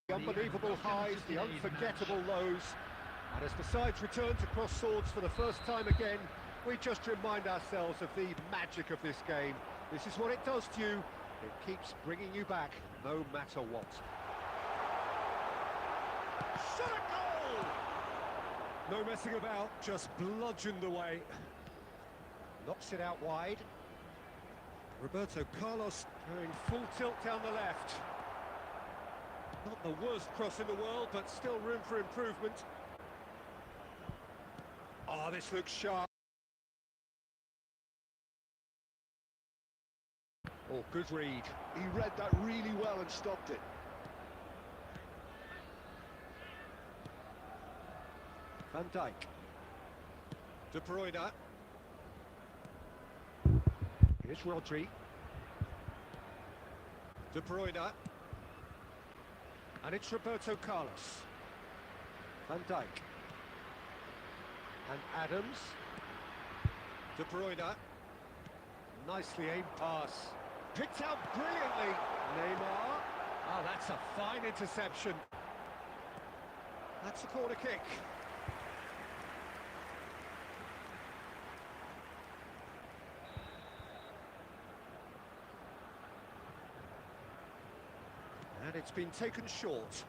The unbelievable highs, the unforgettable lows. And as the sides return to cross swords for the first time again, we just remind ourselves of the magic of this game. This is what it does to you. It keeps bringing you back, no matter what. Shot a goal! No messing about, just bludgeoned away. Knocks it out wide. Roberto Carlos going full tilt down the left. Not the worst cross in the world, but still room for improvement. Oh, this looks sharp. Oh, good read. He read that really well and stopped it. Van Dijk. De Bruyne. Here's Rodri. De Bruyne. And it's Roberto Carlos. Van Dijk. And Adams. De Bruyne. Nicely aimed pass. Picked out brilliantly. Neymar. Oh, that's a fine interception. That's a corner kick. And it's been taken short.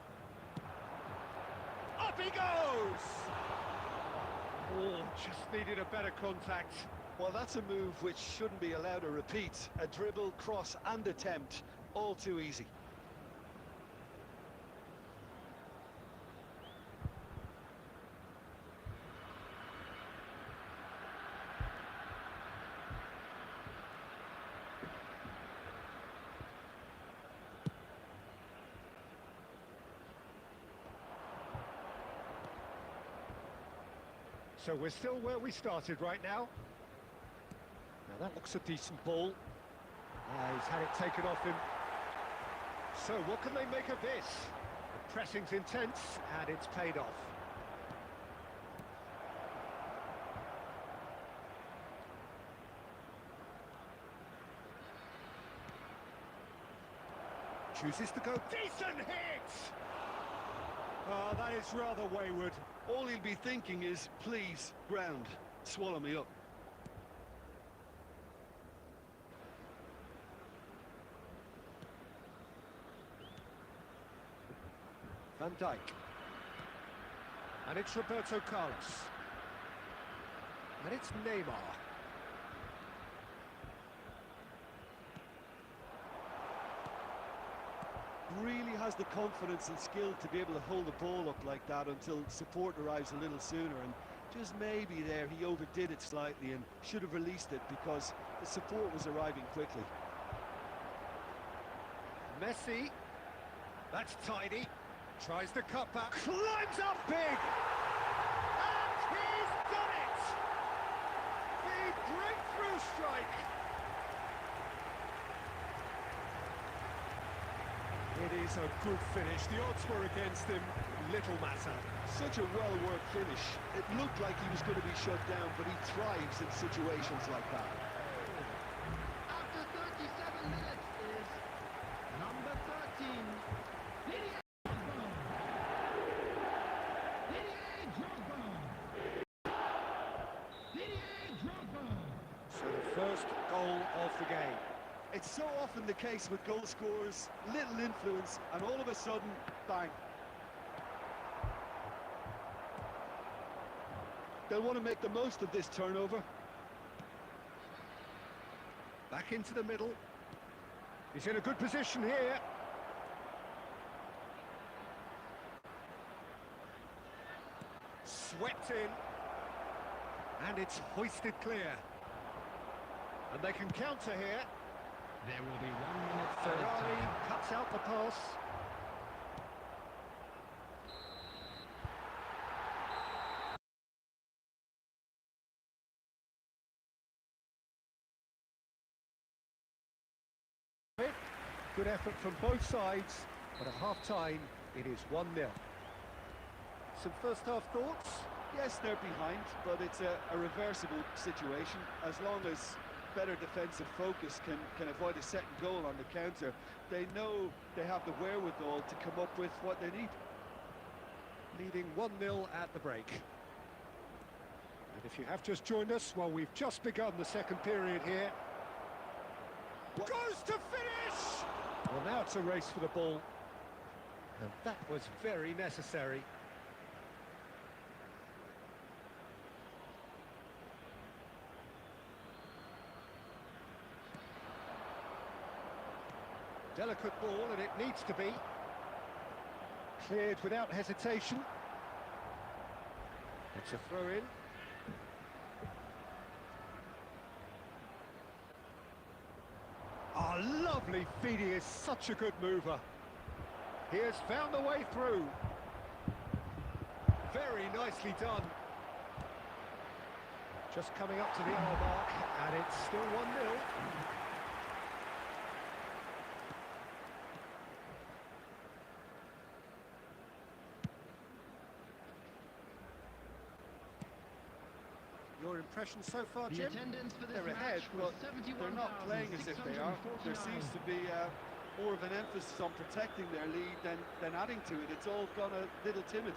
Up he goes! Oh, just needed a better contact. Well, that's a move which shouldn't be allowed to repeat. A dribble, cross and attempt, all too easy. So we're still where we started right now. Now that looks a decent ball. He's had it taken off him. So what can they make of this? The pressing's intense and it's paid off. Chooses to go. Decent hit! Oh, that is rather wayward. All he'll be thinking is, please, ground, swallow me up. Van Dijk. And it's Roberto Carlos. And it's Neymar. Really has the confidence and skill to be able to hold the ball up like that until support arrives a little sooner, and just maybe there he overdid it slightly and should have released it because the support was arriving quickly. Messi, that's tidy, tries the cut back, climbs up big, and he's done it! The breakthrough strike! It is a good finish. The odds were against him. Little matter. Such a well-worked finish. It looked like he was going to be shut down, but he thrives in situations like that. After 37 minutes is number 13, Didier Drogba. Didier Drogba. So the first goal of the game. It's so often the case with goal scorers, little influence, and all of a sudden, bang. They'll want to make the most of this turnover. Back into the middle. He's in a good position here. Swept in. And it's hoisted clear. And they can counter here. There will be 1 minute Ferrari time. cuts out the pass. Good effort from both sides, but at half-time it is 1-0. Some first-half thoughts? Yes, they're behind, but it's a reversible situation. As long as better defensive focus can avoid a second goal on the counter. They know they have the wherewithal to come up with what they need. Leading 1-0 at the break. And if you have just joined us, well, we've just begun the second period here. Goes to finish! Well, now it's a race for the ball. And that was very necessary. Delicate ball, and it needs to be. Cleared without hesitation. It's a throw-in. Oh, lovely feed. He is such a good mover. He has found the way through. Very nicely done. Just coming up to the hour mark, and it's still 1-0. Your impression so far, The Jim? attendance for this They're ahead, match was but they're not playing as if they are. There seems to be more of an emphasis on protecting their lead than adding to it. It's all gone a little timid.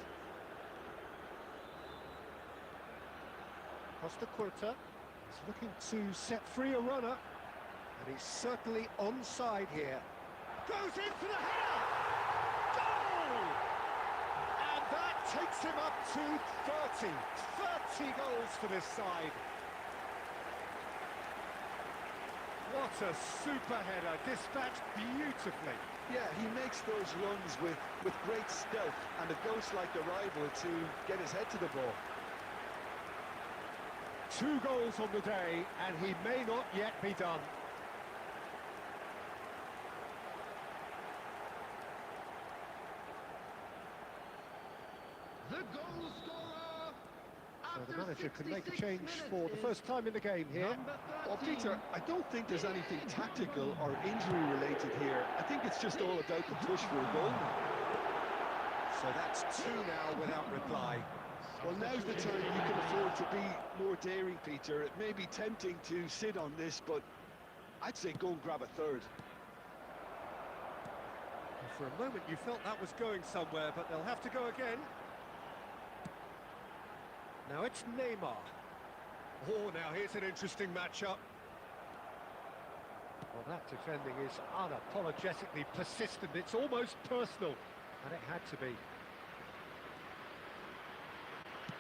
Costa Curta is looking to set free a runner, and he's certainly onside here. Goes in for the header! Goal! And that takes him up to 30. 30 goals for this side. What a super header, dispatched beautifully. Yeah, he makes those runs with great stealth and a ghost-like arrival to get his head to the ball. 2 goals on the day, and he may not yet be done. The goal scorer. So the after manager can make a 66 change minutes for the is first time in the game here. number Well, 13. Peter, I don't think there's anything tactical or injury-related here. I think it's just all about the push for a goal now. So that's 2 now without reply. Well, now's the time you can afford to be more daring, Peter. It may be tempting to sit on this, but I'd say go and grab a third. For a moment you felt that was going somewhere, but they'll have to go again. Now it's Neymar. Oh, now here's an interesting matchup. Well, that defending is unapologetically persistent. It's almost personal, and it had to be.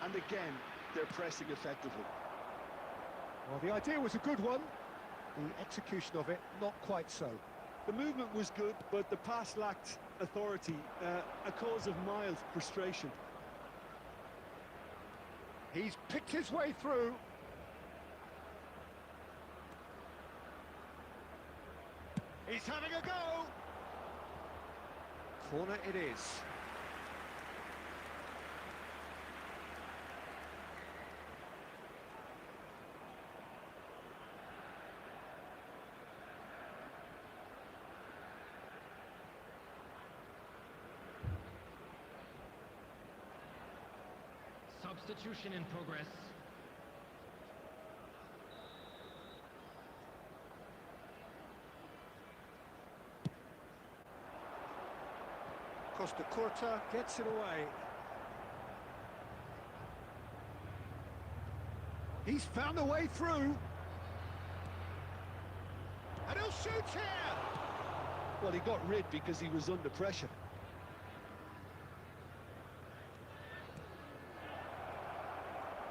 And again, they're pressing effectively. Well, the idea was a good one. The execution of it, not quite so. The movement was good, but the pass lacked authority, a cause of mild frustration. He's picked his way through. He's having a go. Corner it is. Substitution in progress. Costa Curta gets it away. He's found a way through. And he'll shoot here. Well, he got rid because he was under pressure.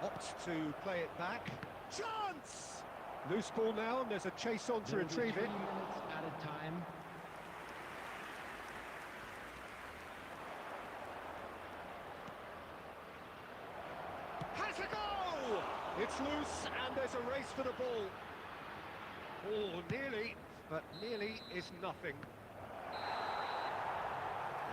Opts to play it back. Chance! Loose ball now, and there's a chase on to There will be retrieve 3 it. minutes added time. Has a goal! It's loose, and there's a race for the ball. Oh, nearly, but nearly is nothing.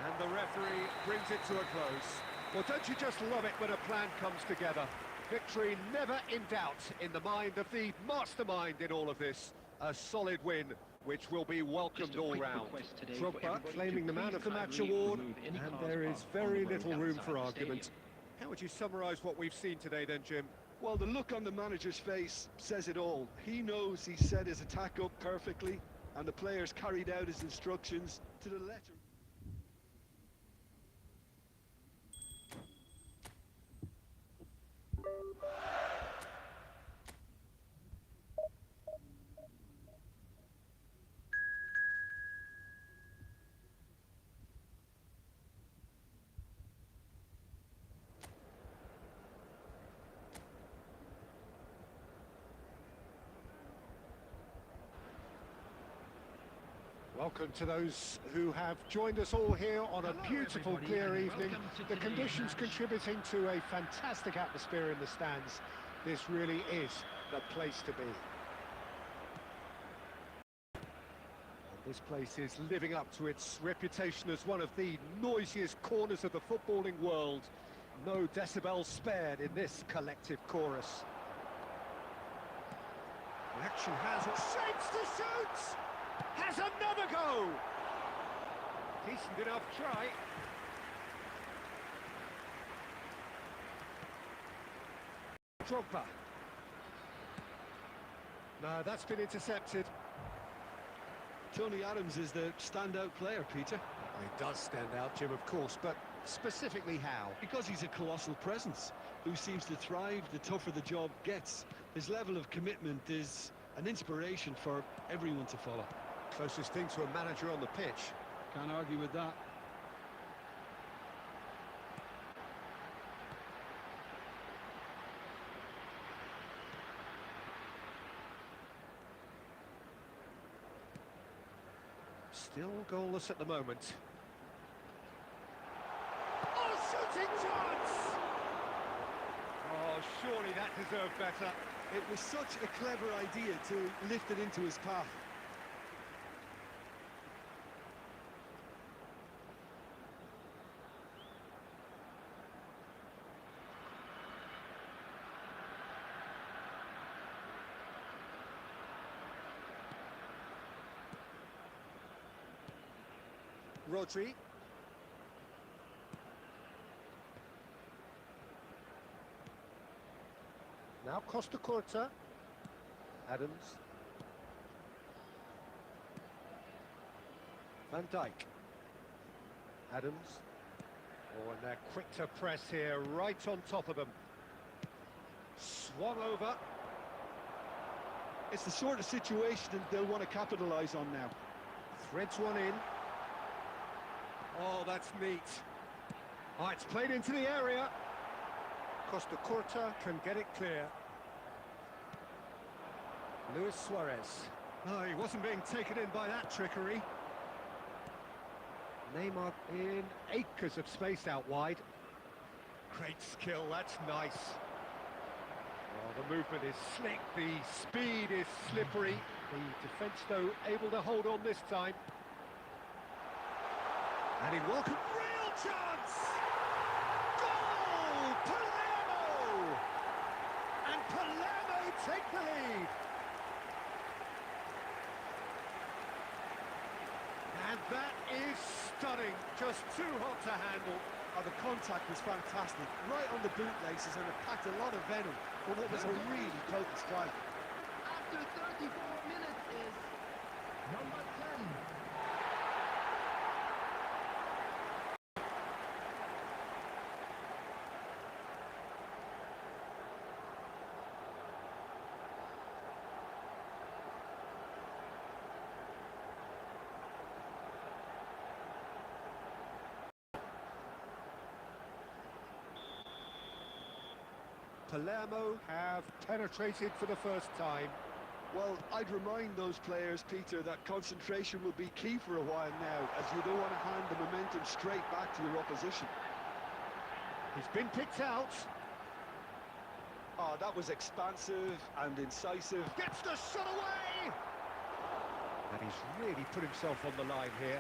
And the referee brings it to a close. Well, don't you just love it when a plan comes together? Victory never in doubt in the mind of the mastermind in all of this. A solid win, which will be welcomed all round. Drogba claiming the Man of the Match award, and there is very little room for argument. How would you summarise what we've seen today then, Jim? Well, the look on the manager's face says it all. He knows he set his attack up perfectly, and the players carried out his instructions to the letter. Welcome to those who have joined us all here on a Hello, beautiful, everybody, clear and evening. welcome to The today's conditions match. contributing to a fantastic atmosphere in the stands. This really is the place to be. And this place is living up to its reputation as one of the noisiest corners of the footballing world. No decibels spared in this collective chorus. The action has shapes to shoot! Has another go! Decent enough try. Drogba. No, that's been intercepted. Tony Adams is the standout player, Peter. Well, he does stand out, Jim, of course, but specifically how? Because he's a colossal presence who seems to thrive the tougher the job gets. His level of commitment is an inspiration for everyone to follow. Closest thing to a manager on the pitch. Can't argue with that. Still goalless at the moment. Oh, shooting chance! Oh, surely that deserved better. It was such a clever idea to lift it into his path. Rodri. Now Costa Curta. Adams. Van Dijk. Adams. Oh, and they're quick to press here, right on top of them. Swung over. It's the sort of situation that they'll want to capitalise on now. Threads one in. Oh, that's neat. Oh, it's played into the area. Costa Curta can get it clear. Luis Suarez. Oh, he wasn't being taken in by that trickery. Neymar in acres of space out wide. Great skill, that's nice. Oh, the movement is slick, the speed is slippery. The defence, though, able to hold on this time. And he welcomed real chance! Goal! Palermo! And Palermo take the lead. And that is stunning, just too hot to handle. Oh, the contact was fantastic, right on the bootlaces, and it packed a lot of venom for what was a really potent strike. After 34 minutes is number 10. Palermo have penetrated for the first time. Well, I'd remind those players, Peter, that concentration will be key for a while now, as you don't want to hand the momentum straight back to your opposition. He's been picked out. Oh, that was expansive and incisive. Gets the shot away! And he's really put himself on the line here.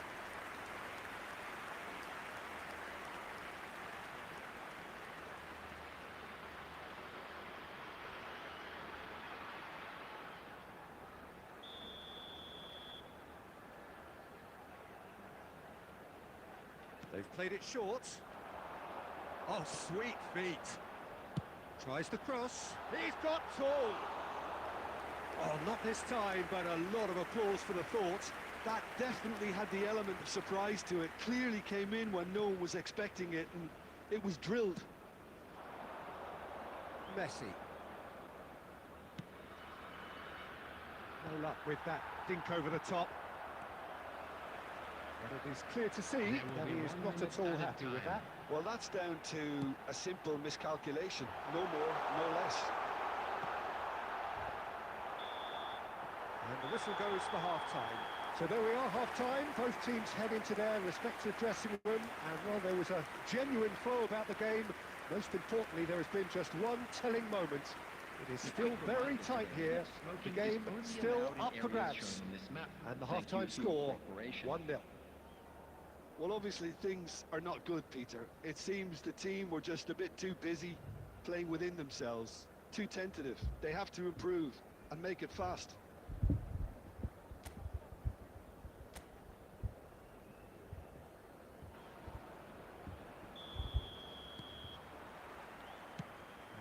They've played it short. Oh, sweet feet. Tries the cross. He's got tall. Oh, not this time, but a lot of applause for the thought. That definitely had the element of surprise to it. Clearly came in when no one was expecting it, and it was drilled. Messi. No luck with that dink over the top. But it is clear to see that he is not at all happy with that. Well, that's down to a simple miscalculation. No more, no less. And the whistle goes for half-time. So there we are, half-time. Both teams head into their respective dressing room. And, well, there was a genuine flow about the game. Most importantly, there has been just one telling moment. It is still very tight here. The game still up for grabs. And the half-time score, 1-0. Well, obviously things are not good, Peter. It seems the team were just a bit too busy playing within themselves. Too tentative. They have to improve and make it fast.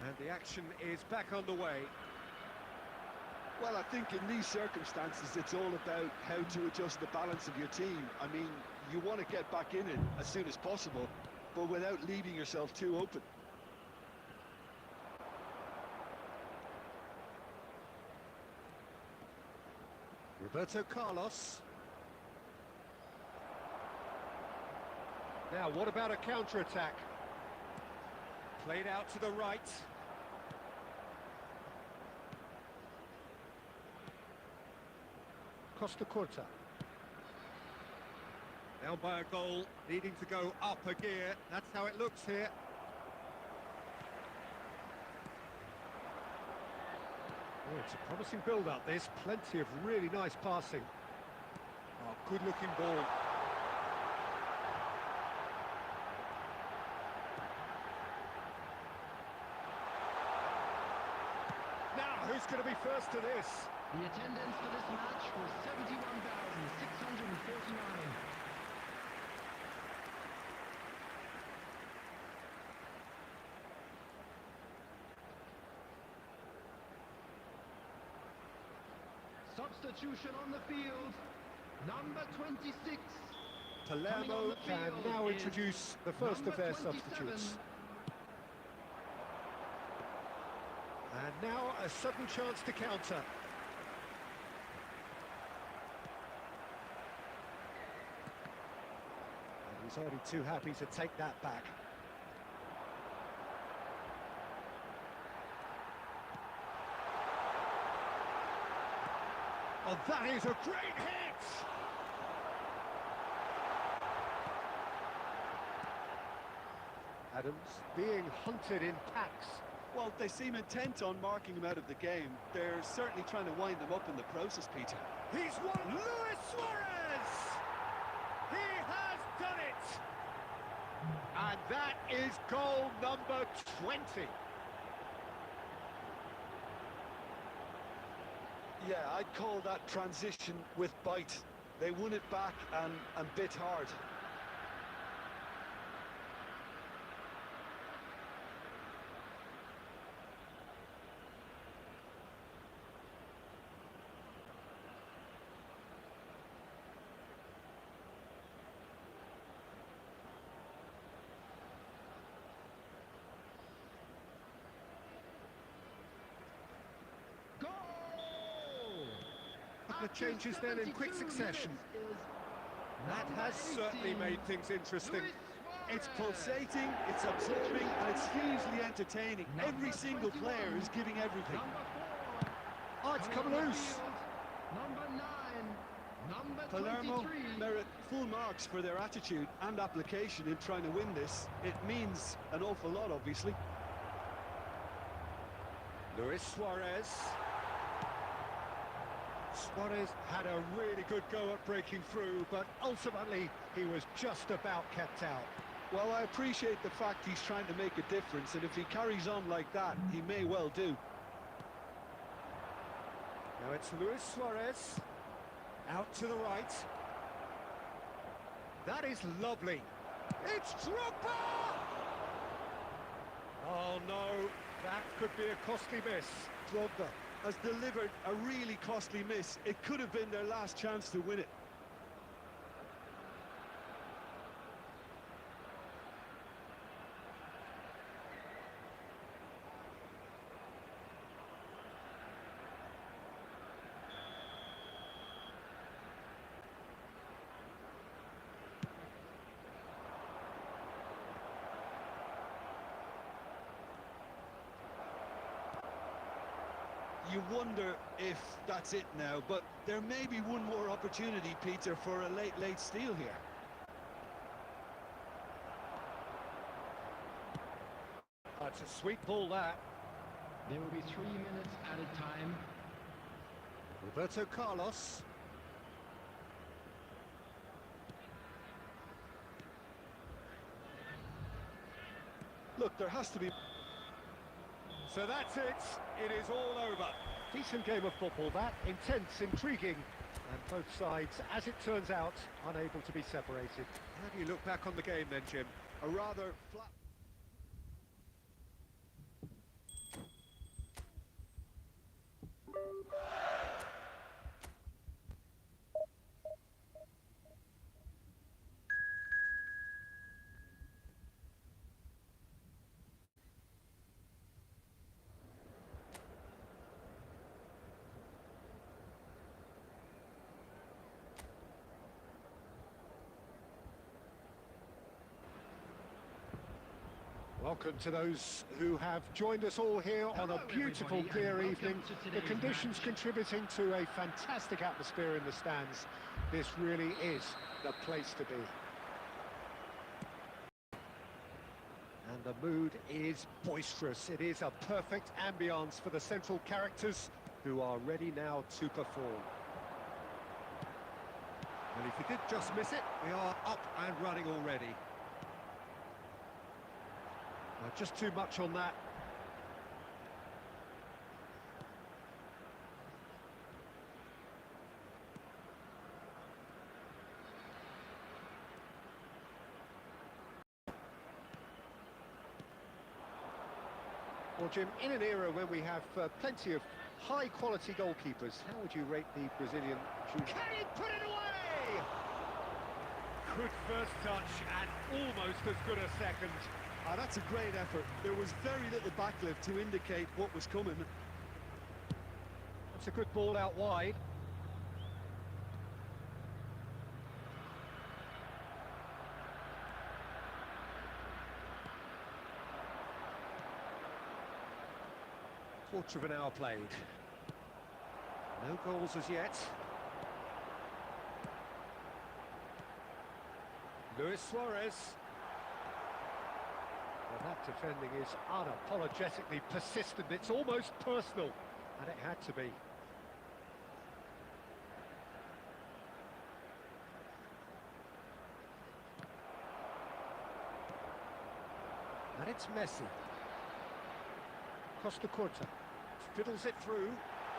And the action is back underway. Well, I think in these circumstances, it's all about how to adjust the balance of your team. I mean, you want to get back in it as soon as possible, but without leaving yourself too open. Roberto Carlos. Now, what about a counter-attack? Played out to the right. Costa Curta. Down by a goal, needing to go up a gear. That's how it looks here. Oh, it's a promising build-up, this. Plenty of really nice passing. Oh, good-looking ball. Now, who's going to be first to this? The attendance for this match was 71,649. Substitution on the field, number 26. Palermo can now introduce the first of their substitutes. And now a sudden chance to counter. And he's only too happy to take that back. Oh, that is a great hit! Adams being hunted in packs. Well, they seem intent on marking him out of the game. They're certainly trying to wind them up in the process, Peter. He's won. Luis Suarez! He has done it! And that is goal number 20. Yeah, I'd call that transition with bite. They won it back and bit hard. The changes then in quick succession. That has certainly made things interesting. It's pulsating, it's absorbing, and it's hugely entertaining. Every single player is giving everything. Oh, it's come loose. Number 9, number Palermo 23. merit full marks for their attitude and application in trying to win this. It means an awful lot, obviously. Luis Suarez. Suarez had a really good go at breaking through, but ultimately he was just about kept out. Well, I appreciate the fact he's trying to make a difference, and if he carries on like that, he may well do. Now it's Luis Suarez, out to the right. That is lovely. It's Drogba! Oh no, That could be a costly miss. Drogba has delivered a really costly miss. It could have been their last chance to win it. You wonder if that's it now, but there may be one more opportunity, Peter, for a late steal here. That's a sweet ball, that. There will be 3 minutes added time. Roberto Carlos. Look, there has to be... So that's it. It is all over. Decent game of football, that. Intense, intriguing. And both sides, as it turns out, unable to be separated. How do you look back on the game then, Jim? A rather flat... Welcome to those who have joined us all here on a Hello, beautiful, everybody, clear and welcome evening. to The today's conditions match. contributing to a fantastic atmosphere in the stands. This really is the place to be. And the mood is boisterous. It is a perfect ambience for the central characters who are ready now to perform. And if you did just miss it, we are up and running already. Just too much on that. Well, Jim, in an era when we have plenty of high-quality goalkeepers, how would you rate the Brazilian shooter? Can he put it away? Good first touch and almost as good a second. that's a great effort. There was very little backlift to indicate what was coming. That's a good ball out wide. Quarter of an hour played. No goals as yet. Luis Suarez. Well, that defending is unapologetically persistent. It's almost personal, and it had to be. And it's Messi. Costa Curta fiddles it through.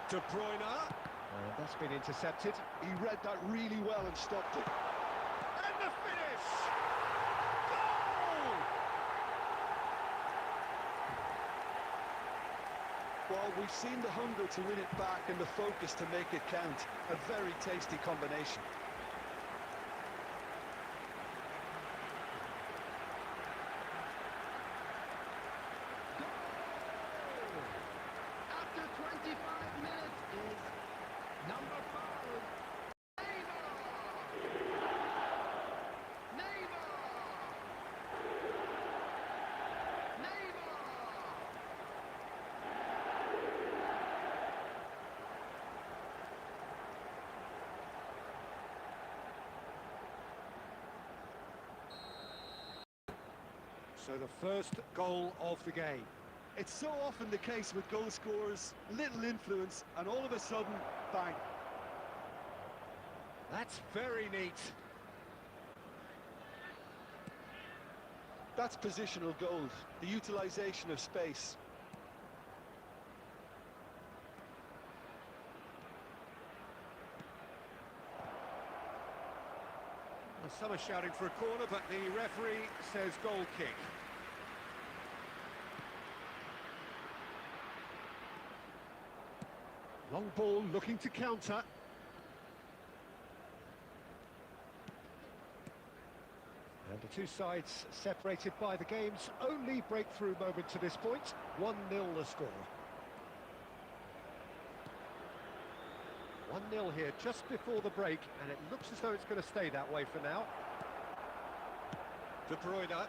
De Bruyne. And that's been intercepted. He read that really well and stopped it. And the finish! Goal! Well, we've seen the hunger to win it back and the focus to make it count. A very tasty combination. After 25 minutes is number 5, Neymar! Neymar! Neymar! So the first goal of the game. It's so often the case with goal scorers, little influence, and all of a sudden, bang. That's very neat. That's positional gold, the utilisation of space. Well, some are shouting for a corner, but the referee says goal kick. Long ball looking to counter. And the two sides separated by the game's only breakthrough moment to this point. 1-0 the score. 1-0 here just before the break, and it looks as though it's going to stay that way for now. De Bruyne.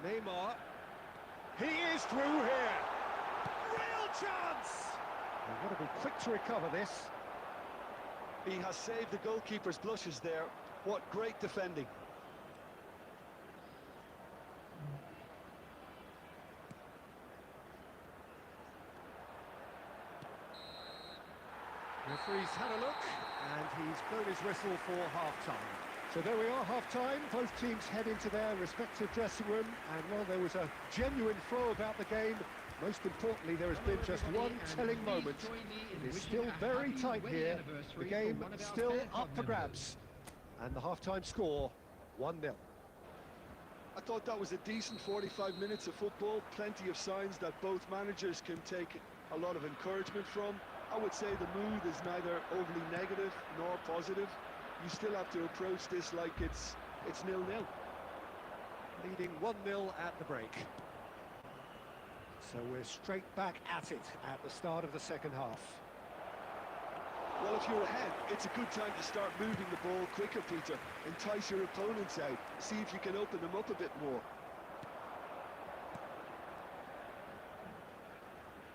Neymar. He is through here. Real chance! They've got to be quick to recover this. He has saved the goalkeeper's blushes there. What great defending. Referee's had a look, and he's blown his whistle for half-time. So there we are, half-time. Both teams head into their respective dressing room, and while there was a genuine flow about the game, most importantly, there has been just one telling moment. It is still very tight here. The game still up for grabs. And the half-time score, 1-0. I thought that was a decent 45 minutes of football. Plenty of signs that both managers can take a lot of encouragement from. I would say the mood is neither overly negative nor positive. You still have to approach this like it's 0-0. Leading 1-0 at the break. So we're straight back at it at the start of the second half. Well, if you're ahead, it's a good time to start moving the ball quicker, Peter. Entice your opponents out. See if you can open them up a bit more.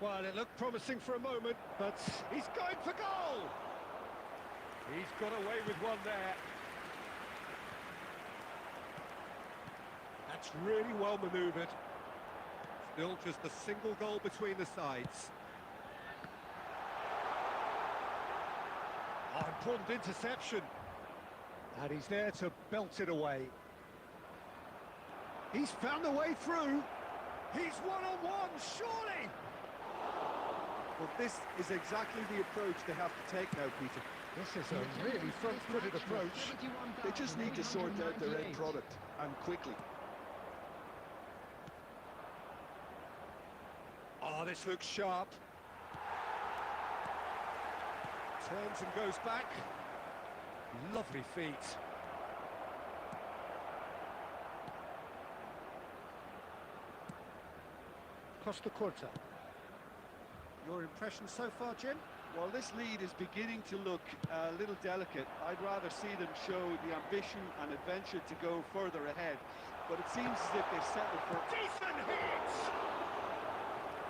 Well, it looked promising for a moment, but he's going for goal! He's got away with one there. That's really well manoeuvred. Still just a single goal between the sides. Oh, important interception. And he's there to belt it away. He's found a way through. He's one-on-one, surely! Well, this is exactly the approach they have to take now, Peter. This is a really front-footed approach. They just need to sort out their end product, and quickly. Oh, this looks sharp. Turns and goes back. Lovely feet. Costa Curta. Your impression so far, Jim? Well, this lead is beginning to look a little delicate. I'd rather see them show the ambition and adventure to go further ahead. But it seems as if they've settled for... Decent hit!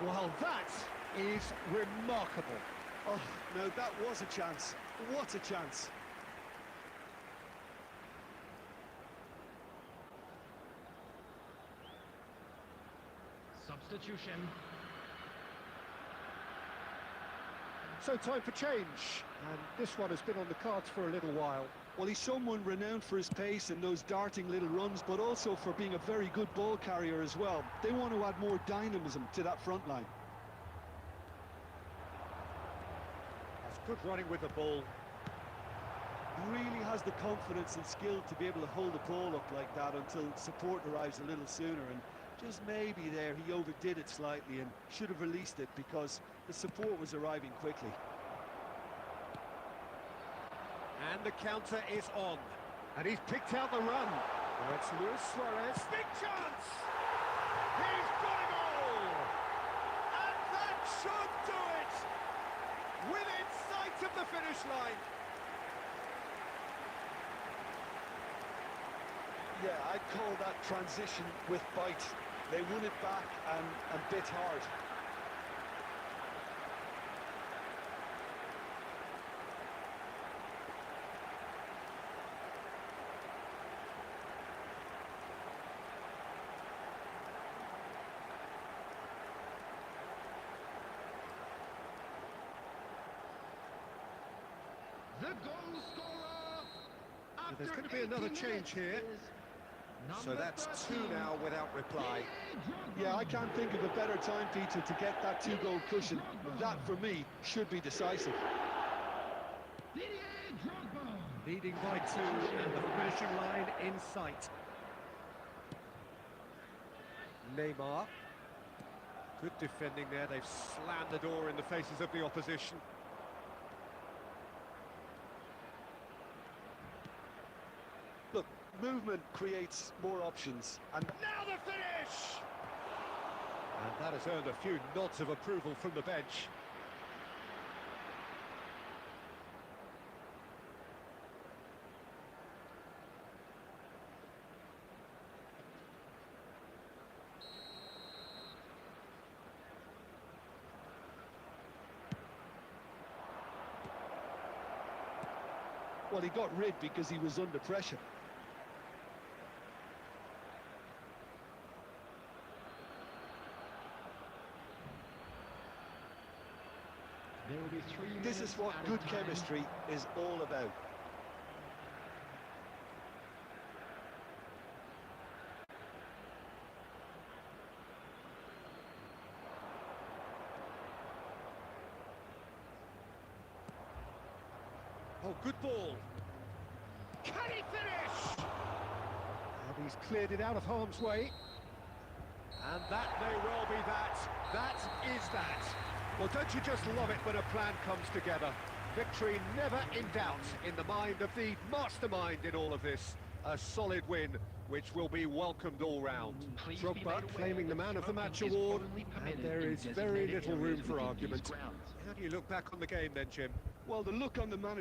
Well, that is remarkable. Oh, no, that was a chance. What a chance. Substitution. So time for change, and this one has been on the cards for a little while. Well, he's someone renowned for his pace and those darting little runs, but also for being a very good ball carrier as well. They want to add more dynamism to that front line. That's good running with the ball. He really has the confidence and skill to be able to hold the ball up like that until support arrives a little sooner, and just maybe there he overdid it slightly and should have released it because the support was arriving quickly. And the counter is on. And he's picked out the run. Now it's Luis Suarez. Big chance! He's got a goal! And that should do it! Within sight of the finish line. Yeah, I'd call that transition with bite. They won it back and bit hard. The goal scorer. So there's going to be another change here. So that's 2 now without reply. Yeah, I can't think of a better time, Peter, to get that 2-goal cushion. That, for me, should be decisive. Didier Drogba. Leading by 2 and the finishing line in sight. Neymar. Good defending there, they've slammed the door in the faces of the opposition. Look, movement creates more options, and Now the finish! And that has earned a few nods of approval from the bench. well, he got rid because he was under pressure. There will be 3 minutes. This is what good chemistry is all about. Oh, good ball. Can he finish? And he's cleared it out of harm's way. And that may well be that. That is that. Well, don't you just love it when a plan comes together? Victory never in doubt in the mind of the mastermind in all of this. A solid win, which will be welcomed all round. Drogba claiming the Man of the Match award, and there is very little room for argument. How do you look back on the game then, Jim? Well, the look on the manager